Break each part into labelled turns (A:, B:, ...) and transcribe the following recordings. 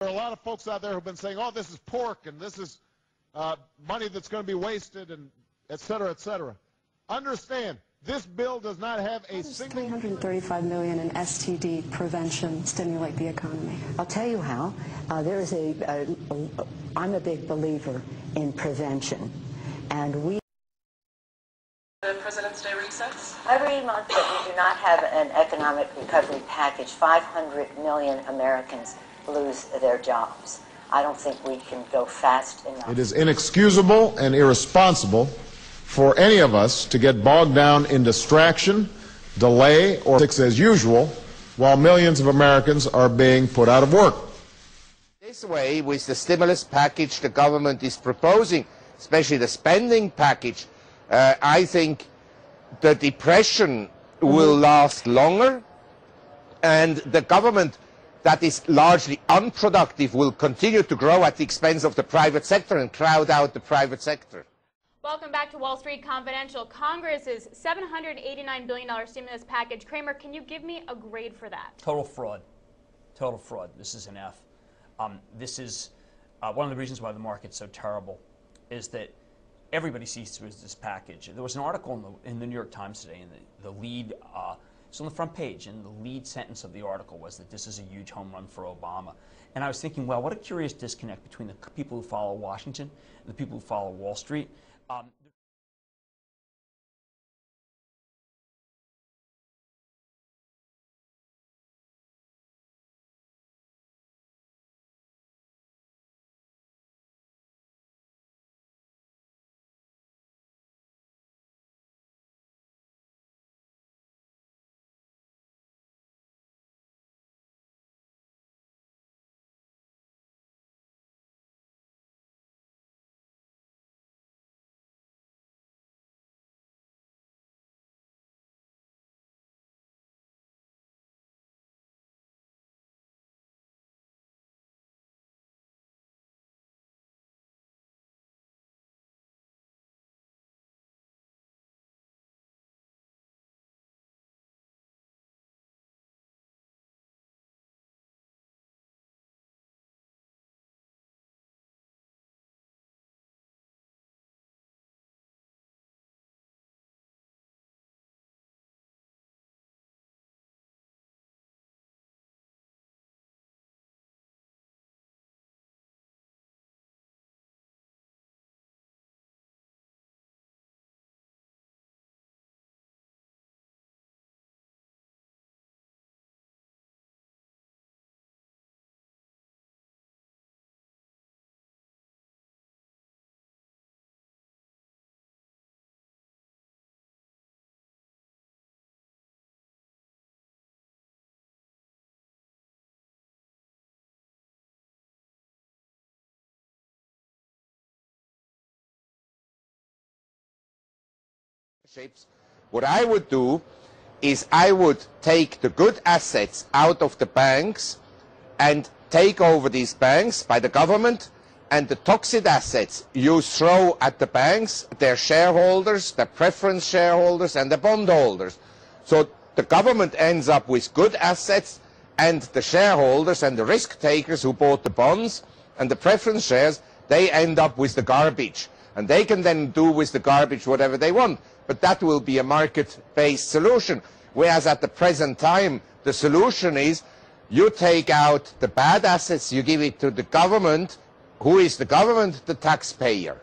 A: There are a lot of folks out there who have been saying, oh, this is pork and this is money that's going to be wasted and et cetera, et cetera. Understand, this bill does not have a single...
B: $335 million in STD prevention stimulate the economy?
C: I'll tell you how. I'm a big believer in prevention, and we...
D: The President's Day recess?
C: Every month that we do not have an economic recovery package, 500 million Americans lose their jobs. I don't think we can go fast enough.
A: It is inexcusable and irresponsible for any of us to get bogged down in distraction, delay, or as usual, while millions of Americans are being put out of work.
E: This way, with the stimulus package the government is proposing, especially the spending package, I think the depression will last longer, and the government that is largely unproductive will continue to grow at the expense of the private sector and crowd out the private sector.
F: Welcome back to Wall Street Confidential. Congress's $789 billion stimulus package. Kramer, can you give me a grade for that?
G: Total fraud. Total fraud. This is an F. This is one of the reasons why the market's so terrible, is that everybody sees through this package. There was an article in the New York Times today, and the lead, it's on the front page, and the lead sentence of the article was that this is a huge home run for Obama. And I was thinking, well, what a curious disconnect between the people who follow Washington and the people who follow Wall Street.
E: What I would do is I would take the good assets out of the banks and take over these banks by the government, and the toxic assets you throw at the banks, their shareholders, their preference shareholders and the bondholders. So the government ends up with good assets, and the shareholders and the risk takers who bought the bonds and the preference shares, they end up with the garbage. And they can then do with the garbage whatever they want. But that will be a market-based solution. Whereas at the present time, the solution is you take out the bad assets, you give it to the government. Who is the government? The taxpayer.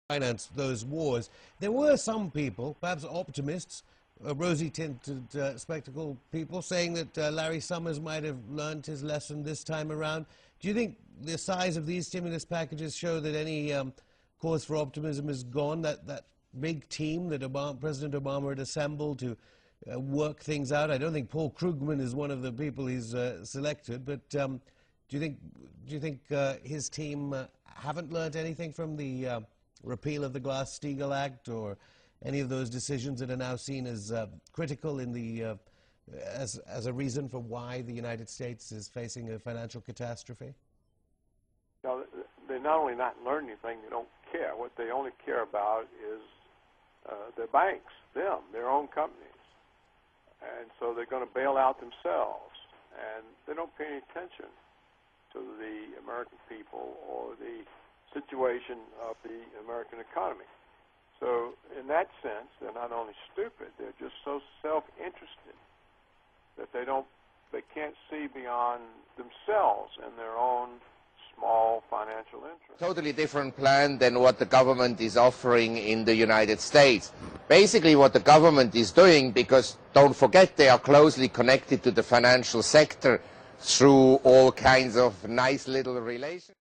H: Finance those wars. There were some people, perhaps optimists, rosy-tinted spectacled people, saying that Larry Summers might have learned his lesson this time around. Do you think the size of these stimulus packages show that any cause for optimism is gone, that big team that President Obama had assembled to work things out? I don't think Paul Krugman is one of the people he's selected, but do you think his team haven't learned anything from the repeal of the Glass-Steagall Act, or any of those decisions that are now seen as critical in the as a reason for why the United States is facing a financial catastrophe?
I: No, they not only not learn anything, they don't care. What they only care about is their banks, their own companies. And so they're going to bail out themselves. And they don't pay any attention to the American people or the situation of the American economy. So in that sense, they're not only stupid, they're just so self-interested that they can't see beyond themselves and their own small financial interests.
E: Totally different plan than what the government is offering in the United States. Basically what the government is doing, because don't forget they are closely connected to the financial sector through all kinds of nice little relations.